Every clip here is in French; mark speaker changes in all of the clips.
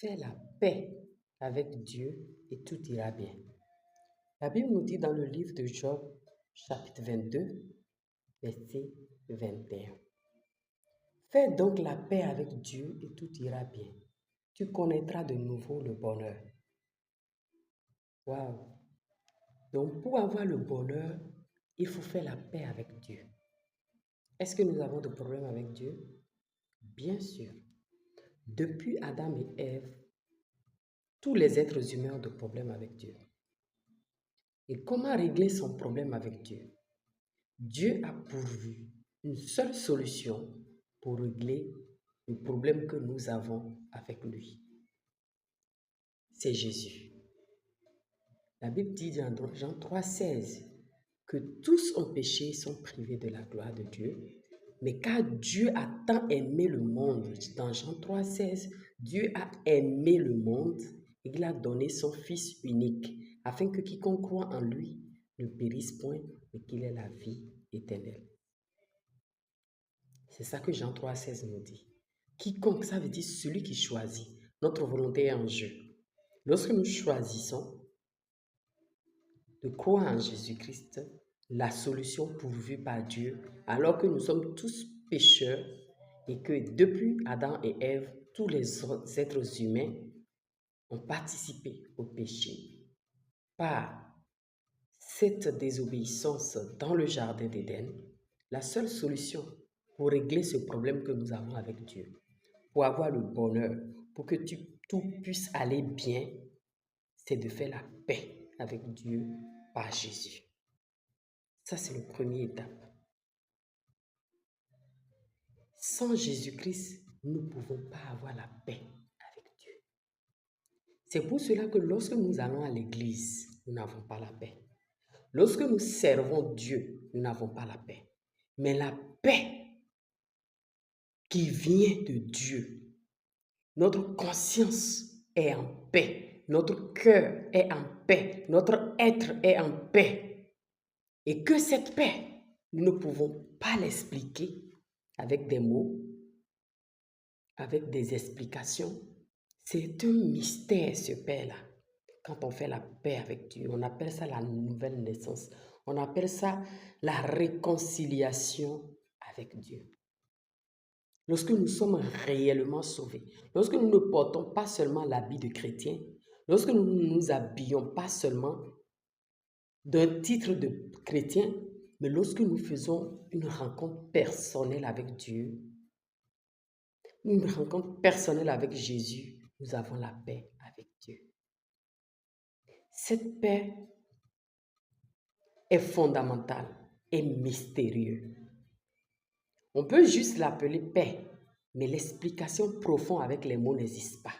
Speaker 1: Fais la paix avec Dieu et tout ira bien. La Bible nous dit dans le livre de Job, chapitre 22, verset 21. Fais donc la paix avec Dieu et tout ira bien. Tu connaîtras de nouveau le bonheur. Waouh! Donc pour avoir le bonheur, il faut faire la paix avec Dieu. Est-ce que nous avons des problèmes avec Dieu? Bien sûr. Depuis Adam et Ève, tous les êtres humains ont des problèmes avec Dieu. Et comment régler son problème avec Dieu? Dieu a pourvu une seule solution pour régler le problème que nous avons avec lui. C'est Jésus. La Bible dit dans Jean 3,16 que tous ont péché et sont privés de la gloire de Dieu. Mais car Dieu a tant aimé le monde, dans Jean 3,16, Dieu a aimé le monde et il a donné son Fils unique, afin que quiconque croit en lui ne périsse point, mais qu'il ait la vie éternelle. C'est ça que Jean 3,16 nous dit. Quiconque, ça veut dire celui qui choisit. Notre volonté est en jeu. Lorsque nous choisissons de croire en Jésus-Christ, la solution pourvue par Dieu, alors que nous sommes tous pécheurs et que depuis Adam et Ève, tous les êtres humains ont participé au péché par cette désobéissance dans le jardin d'Éden. La seule solution pour régler ce problème que nous avons avec Dieu, pour avoir le bonheur, pour que tout puisse aller bien, c'est de faire la paix avec Dieu par Jésus. Ça, c'est la première étape. Sans Jésus-Christ, nous ne pouvons pas avoir la paix avec Dieu. C'est pour cela que lorsque nous allons à l'église, nous n'avons pas la paix. Lorsque nous servons Dieu, nous n'avons pas la paix. Mais la paix qui vient de Dieu, notre conscience est en paix, notre cœur est en paix, notre être est en paix. Et que cette paix, nous ne pouvons pas l'expliquer avec des mots, avec des explications. C'est un mystère, ce paix-là. Quand on fait la paix avec Dieu, on appelle ça la nouvelle naissance. On appelle ça la réconciliation avec Dieu. Lorsque nous sommes réellement sauvés, lorsque nous ne portons pas seulement l'habit de chrétien, lorsque nous ne nous habillons pas seulement d'un titre de chrétien, mais lorsque nous faisons une rencontre personnelle avec Dieu, une rencontre personnelle avec Jésus, nous avons la paix avec Dieu. Cette paix est fondamentale et mystérieuse. On peut juste l'appeler paix, mais l'explication profonde avec les mots n'existe pas.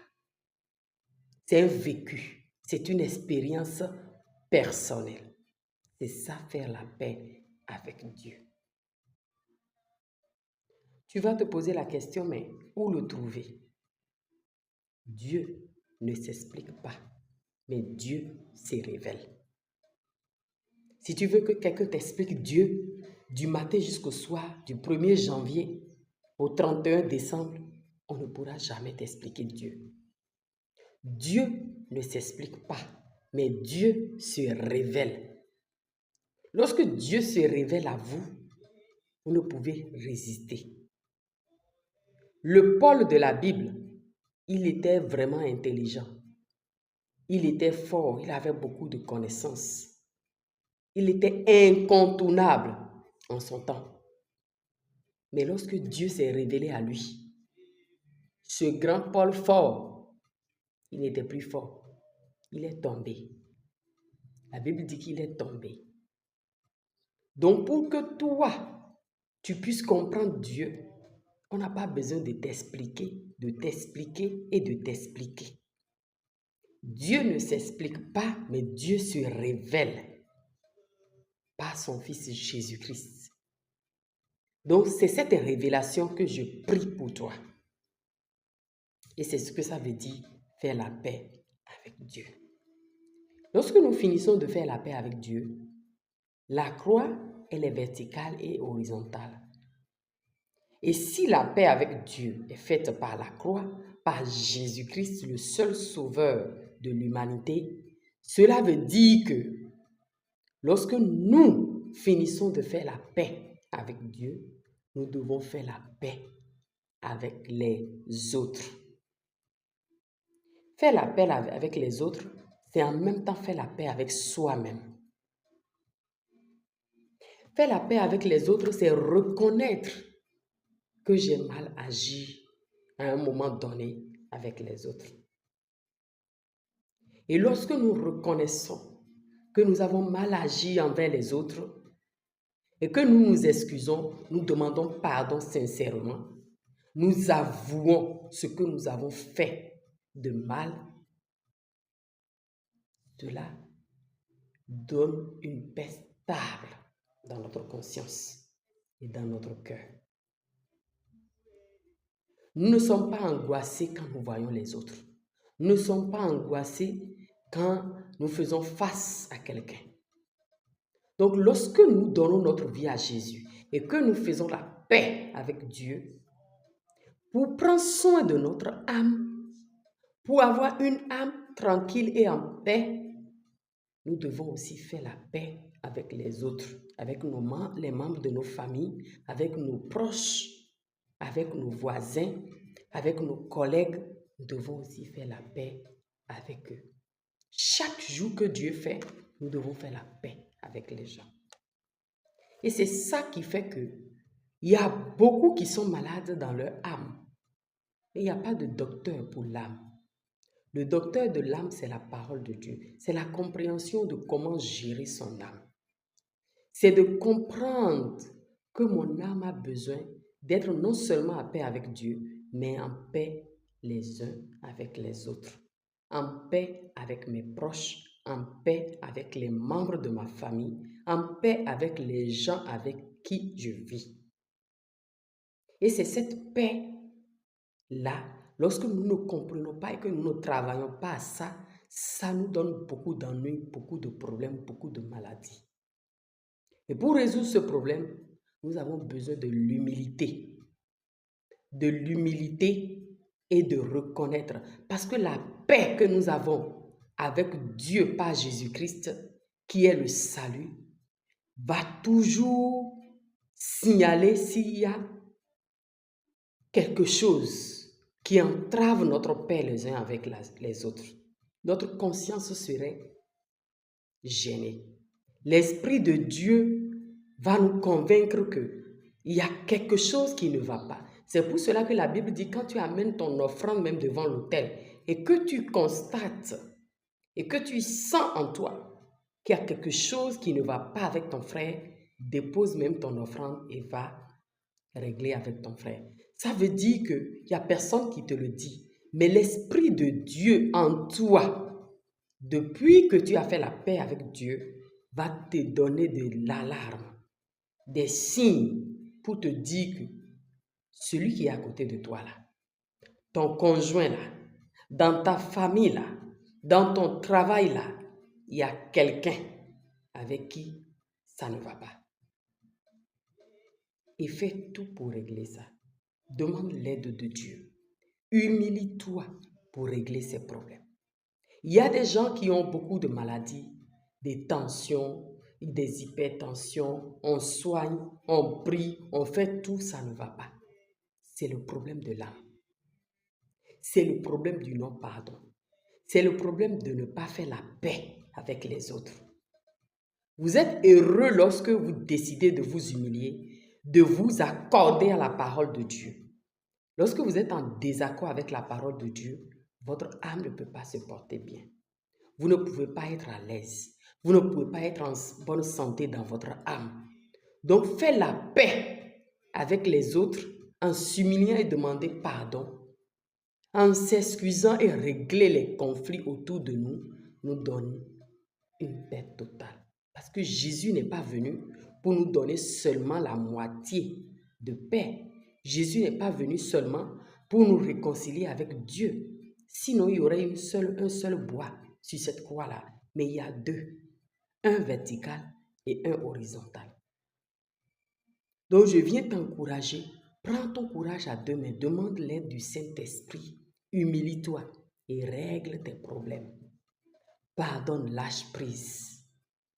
Speaker 1: C'est un vécu, c'est une expérience personnelle. C'est ça, faire la paix avec Dieu. Tu vas te poser la question, mais où le trouver? Dieu ne s'explique pas, mais Dieu se révèle. Si tu veux que quelqu'un t'explique Dieu, du matin jusqu'au soir, du 1er janvier au 31 décembre, on ne pourra jamais t'expliquer Dieu. Dieu ne s'explique pas, mais Dieu se révèle. Lorsque Dieu se révèle à vous, vous ne pouvez résister. Le Paul de la Bible, il était vraiment intelligent. Il était fort, il avait beaucoup de connaissances. Il était incontournable en son temps. Mais lorsque Dieu s'est révélé à lui, ce grand Paul fort, il n'était plus fort. Il est tombé. La Bible dit qu'il est tombé. Donc pour que toi, tu puisses comprendre Dieu, on n'a pas besoin de t'expliquer et de t'expliquer. Dieu ne s'explique pas, mais Dieu se révèle par son Fils Jésus-Christ. Donc c'est cette révélation que je prie pour toi. Et c'est ce que ça veut dire, faire la paix avec Dieu. Lorsque nous finissons de faire la paix avec Dieu, la croix, elle est verticale et horizontale. Et si la paix avec Dieu est faite par la croix, par Jésus-Christ, le seul sauveur de l'humanité, cela veut dire que lorsque nous finissons de faire la paix avec Dieu, nous devons faire la paix avec les autres. Faire la paix avec les autres, c'est en même temps faire la paix avec soi-même. Faire la paix avec les autres, c'est reconnaître que j'ai mal agi à un moment donné avec les autres. Et lorsque nous reconnaissons que nous avons mal agi envers les autres et que nous nous excusons, nous demandons pardon sincèrement, nous avouons ce que nous avons fait de mal, cela donne une paix stable dans notre conscience et dans notre cœur. Nous ne sommes pas angoissés quand nous voyons les autres. Nous ne sommes pas angoissés quand nous faisons face à quelqu'un. Donc, lorsque nous donnons notre vie à Jésus et que nous faisons la paix avec Dieu, pour prendre soin de notre âme, pour avoir une âme tranquille et en paix, nous devons aussi faire la paix avec les autres, avec les membres de nos familles, avec nos proches, avec nos voisins, avec nos collègues. Nous devons aussi faire la paix avec eux. Chaque jour que Dieu fait, nous devons faire la paix avec les gens. Et c'est ça qui fait que il y a beaucoup qui sont malades dans leur âme. Et il n'y a pas de docteur pour l'âme. Le docteur de l'âme, c'est la parole de Dieu. C'est la compréhension de comment gérer son âme. C'est de comprendre que mon âme a besoin d'être non seulement en paix avec Dieu, mais en paix les uns avec les autres. En paix avec mes proches, en paix avec les membres de ma famille, en paix avec les gens avec qui je vis. Et c'est cette paix-là, lorsque nous ne comprenons pas et que nous ne travaillons pas à ça, ça nous donne beaucoup d'ennuis, beaucoup de problèmes, beaucoup de maladies. Et pour résoudre ce problème, nous avons besoin de l'humilité. De l'humilité et de reconnaître. Parce que la paix que nous avons avec Dieu par Jésus-Christ, qui est le salut, va toujours signaler s'il y a quelque chose qui entrave notre paix les uns avec les autres. Notre conscience serait gênée. L'Esprit de Dieu va nous convaincre qu'il y a quelque chose qui ne va pas. C'est pour cela que la Bible dit, quand tu amènes ton offrande même devant l'autel et que tu constates et que tu sens en toi qu'il y a quelque chose qui ne va pas avec ton frère, dépose même ton offrande et va régler avec ton frère. Ça veut dire qu'il n'y a personne qui te le dit, mais l'Esprit de Dieu en toi, depuis que tu as fait la paix avec Dieu, va te donner de l'alarme, des signes pour te dire que celui qui est à côté de toi là, ton conjoint là, dans ta famille là, dans ton travail là, il y a quelqu'un avec qui ça ne va pas. Et fais tout pour régler ça. Demande l'aide de Dieu. Humilie-toi pour régler ces problèmes. Il y a des gens qui ont beaucoup de maladies, des tensions, des hypertensions, on soigne, on prie, on fait tout, ça ne va pas. C'est le problème de l'âme. C'est le problème du non-pardon. C'est le problème de ne pas faire la paix avec les autres. Vous êtes heureux lorsque vous décidez de vous humilier, de vous accorder à la parole de Dieu. Lorsque vous êtes en désaccord avec la parole de Dieu, votre âme ne peut pas se porter bien. Vous ne pouvez pas être à l'aise. Vous ne pouvez pas être en bonne santé dans votre âme. Donc, faites la paix avec les autres en s'humiliant et demandant pardon, en s'excusant et régler les conflits autour de nous donne une paix totale. Parce que Jésus n'est pas venu pour nous donner seulement la moitié de paix. Jésus n'est pas venu seulement pour nous réconcilier avec Dieu. Sinon, il y aurait un seul bois sur cette croix-là. Mais il y a deux, un vertical et un horizontal. Donc, je viens t'encourager. Prends ton courage à deux mains. Demande l'aide du Saint-Esprit humilie-toi et règle tes problèmes. Pardonne, lâche prise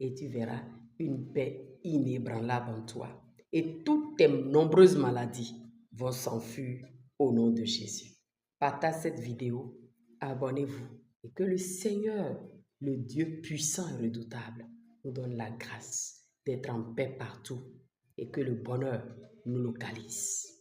Speaker 1: et tu verras une paix inébranlable en toi. Et toutes tes nombreuses maladies vont s'enfuir au nom de Jésus. Partagez cette vidéo, abonnez-vous et que le Seigneur, le Dieu puissant et redoutable, nous donne la grâce d'être en paix partout et que le bonheur nous localise.